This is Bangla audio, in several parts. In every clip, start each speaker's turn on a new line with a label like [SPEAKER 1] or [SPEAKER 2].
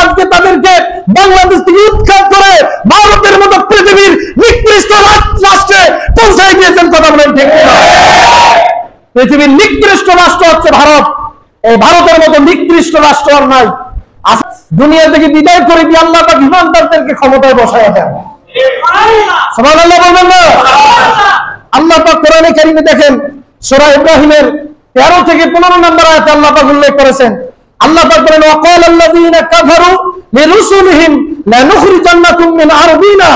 [SPEAKER 1] আজকে তাদেরকে বাংলাদেশ থেকে উৎখাত করে ভারতের মতো পৃথিবীর নিকৃষ্ট রাষ্ট্রে পৌঁছায় দিয়েছেন। কথা বলেন ঠিক না? পৃথিবীর নিকৃষ্ট রাষ্ট্র হচ্ছে ভারত। এই ভারতের মতো নিকৃষ্ট রাষ্ট্র আর নাই। দুনিয়া থেকে বিদায় করে দিয়ে আল্লাহ পাক ইমানদারদেরকে ক্ষমতায় বসায় দেন। সুবহানাল্লাহ বলবেন না? আল্লাহ পাক কোরআনে কারিমে দেখেন সূরা ইব্রাহিমের 13 থেকে 15 নম্বর আয়াতে আল্লাহ পাক উল্লেখ করেছেন। আল্লাহ পাক বলেন ওয়াকালাল্লাযীনা কাফারু লিরুসুলিহিম লানুখরিজান্নাকুম মিন আরদিনা।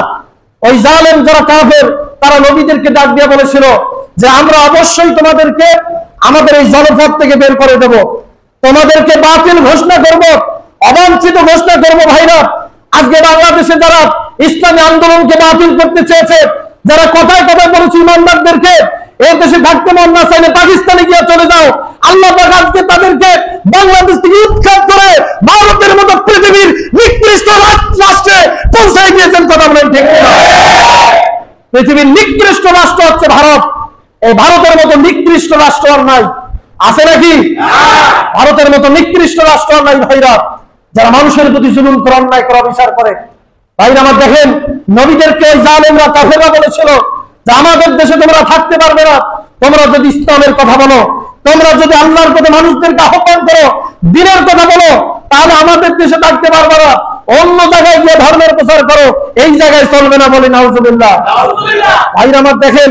[SPEAKER 1] ওই জালেম যারা কাফের তারা নবীদেরকে ডাক দিয়ে বলেছিল যে আমরা অবশ্যই তোমাদেরকে আমাদের এই জনপদ থেকে বের করে দেব, তোমাদেরকে বাতিল ঘোষণা করব, অবাঞ্ছিত ঘোষণা করব। ভাইরা, আজকে বাংলাদেশে যারা ইসলামী আন্দোলনকে বাতিল করতে চেয়েছে, যারা কথায় কথায় বলেছে ইমানদারদেরকে এই দেশে থাকতে মন না চাইলে পাকিস্তানে গিয়ে চলে যাও, আল্লাহ পাক আজকে তাদেরকে বাংলাদেশ থেকে উৎখাত করে ভারতের মতো পৃথিবীর নিকৃষ্ট রাষ্ট্রে পৌঁছায় দিয়েছেন। কথা বলেন ঠিক না? পৃথিবীর নিকৃষ্ট রাষ্ট্র হচ্ছে ভারত। এই ভারতের মতো নিকৃষ্ট রাষ্ট্র আর নাই। আছে নাকি? ভারতের মতো নিকৃষ্ট রাষ্ট্র আর নাই। ভাইরা, যারা মানুষের প্রতি জুলুম করে, অন্যায় করে, বিচার করে। ভাইরা আমার দেখেন, নবীদেরকে ওই জালেমরা কাফেররা বলেছিল যে আমাদের দেশে তোমরা থাকতে পারবে না, তোমরা যদি ইসলামের কথা বলো, তোমরা যদি আল্লাহর পথে মানুষদেরকে আহ্বান করো, দ্বীনের কথা বলো, তাহলে আমাদের দেশে থাকতে পারবে না। অন্য জায়গায় গিয়ে ধর্মের প্রচার করো, এই জায়গায় চলবে না। বলি নাউজুবিল্লাহ। ভাইরা আমার দেখেন,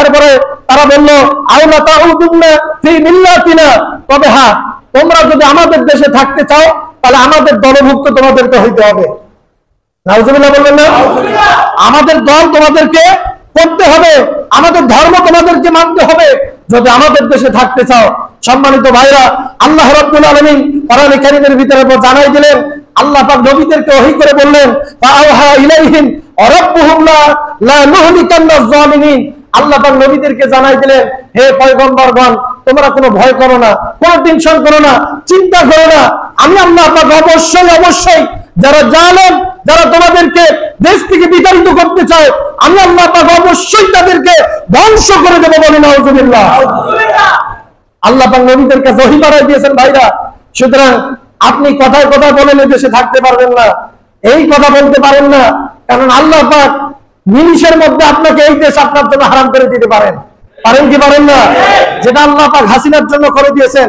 [SPEAKER 1] এরপরে তারা বললো আওলা তাউদুন্না ফি মিল্লাতিনা, তবে হ্যাঁ, তোমরা যদি আমাদের দেশে থাকতে চাও তাহলে আমাদের দলভুক্ত তোমাদেরকে হইতে হবে। নাউজুবিল্লাহ বলবেন না? আমাদের দল তোমাদেরকে করতে হবে, আমাদের ধর্ম তোমাদেরকে মানতে হবে যদি আমাদের দেশে থাকতে চাও। সম্মানিত ভাইরা, আল্লাহ রাব্বুল আলামিন কোরআনে কারীমের ভিতরে জানাই দিলেন, আল্লাহ পাক নবীদেরকে ওহী করে বললেন ফাআওহা ইলাইহিম রাব্বুহুম লা নুহলিকান্নাজ জালিমিন। আল্লাহ পাক নবীদেরকে জানাই দিলেন, হে পয়গম্বরগণ, তোমরা কোনো ভয় করো না, কোনো টেনশন করো না, চিন্তা করো না। আমি আল্লাহ পাক অবশ্যই যারা জালেম, যারা তোমাদেরকে দেশ থেকে বিতাড়িত করতে চায়, আমি আল্লাহ পাক অবশ্যই তাদেরকে ধ্বংস করে দেব। বলি নাউজুবিল্লাহ। আল্লাহ পাক নবীদেরকে ওহী বাড়াই দিয়েছেন। ভাইরা, সুতরাং আপনি কথায় কথায় বলেন দেশে থাকতে পারবেন না, এই কথা বলতে পারেন না, কারণ আল্লাহ পাক মিনিশের মধ্যে আপনাকে এই দেশ আপনার জন্য হারাম করে দিতে পারেন। পারেন কি পারেন না? যেটা আল্লাহ পাক হাসিনার জন্য করে দিয়েছেন।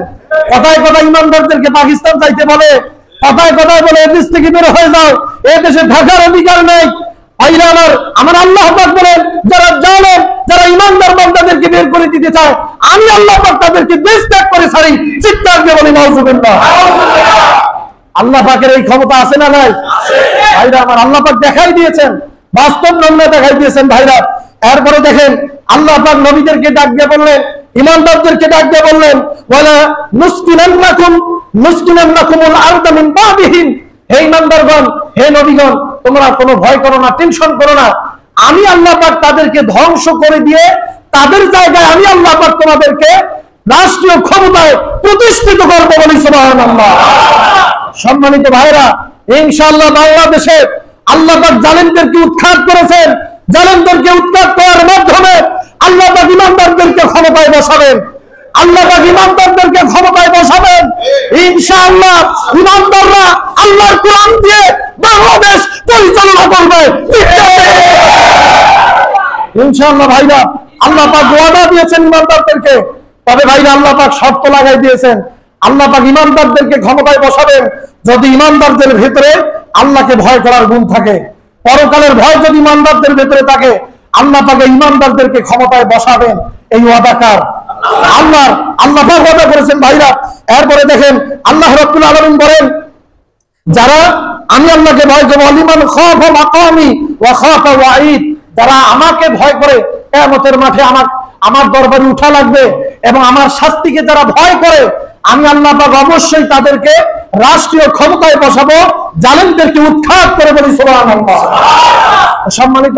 [SPEAKER 1] কথায় কথায় ইমানদারদেরকে পাকিস্তান যাইতে বলে, কথায় কথায় বলে এদেশ থেকে বের হয়ে যাও, এ দেশে থাকার অধিকার নেই। ভাইরা আমার আল্লাহ পাক বলেন, যারা জালেম, যারা ইমানদার বান্দাদেরকে বের করে দিতে চায়, আমি আল্লাহ পাক তাদেরকে দেশ ত্যাগ করে ছাড়ি। চিৎকার দিয়ে বলি নাউজুবিল্লাহ। আল্লাহ পাকের এই ক্ষমতা আছে না নাই? ভাইরা আমার, আল্লাহ পাক দেখাই দিয়েছেন, বাস্তব নমুনা দেখাই দিয়েছেন। ভাইরা, এরপরে দেখেন আল্লাহ পাক নবীদেরকে ডাক দিয়ে বললেন, ইমানদারদেরকে ডাক দিয়ে বললেন ওয়ালা নুসকিনান্নাকুমুল আরদা মিন বাদিহিম। হে ইমানদারগণ, হে নবীগণ, তোমরা কোনো ভয় করো না, টেনশন করো না। আমি আল্লাহ পাক তাদেরকে ধ্বংস করে দিয়ে তাদের জায়গায় আমি আল্লাহ পাক তোমাদেরকে রাষ্ট্রীয় ক্ষমতায় প্রতিষ্ঠিত করবো। বলি সুবহানাল্লাহ। সম্মানিত ভাইরা, ইনশাআল্লাহ বাংলাদেশে আল্লাহ পাক জালেমদেরকে উৎখাত করেছেন। জালেমদেরকে উৎখাত করার মাধ্যমে আল্লাহ পাক ইমানদারদেরকে ক্ষমতায় বসাবেন। আল্লাহ পাক ইমানদারদেরকে ক্ষমতায় বসাবেন। ইনশাআল্লাহ ইমানদাররা আল্লাহর কোরআন দিয়ে বাংলাদেশ পরিচালনা করবে। ইনশাআল্লাহ ভাইরা, আল্লাহ পাক ওয়াদা দিয়েছেন ইমানদারদেরকে। তবে ভাইরা, আল্লাহ পাক শর্ত লাগাই দিয়েছেন, আল্লাহ পাক ইমানদারদেরকে ক্ষমতায় বসাবেন যদি ইমানদারদের ভিতরে আল্লাহকে ভয় করার গুণ থাকে। পরকালের ভয় যদি ইমানদারদের ভিতরে থাকে, আল্লাহ পাক ইমানদারদেরকে ক্ষমতায় বসাবেন। এই ওয়াদাকার আল্লাহ পাক ওয়াদা করেছেন। ভাইরা, এরপরে দেখেন আল্লাহ রাব্বুল আলামিন বলেন, যারা আমি আল্লাহকে ভয় করব, লিমান খাফা মাকামি ওয়া খাফা ওয়াঈদ, যারা আমাকে ভয় করে কিয়ামতের মাঠে আমার দরবারে উঠা লাগবে এবং আমার শাস্তিকে যারা ভয় করে, আমি আল্লাহ পাক অবশ্যই তাদেরকে রাষ্ট্রীয় ক্ষমতায় বসাবো, জালেমদেরকে উৎখাত করে। বলি সুবহানাল্লাহ। সম্মানিত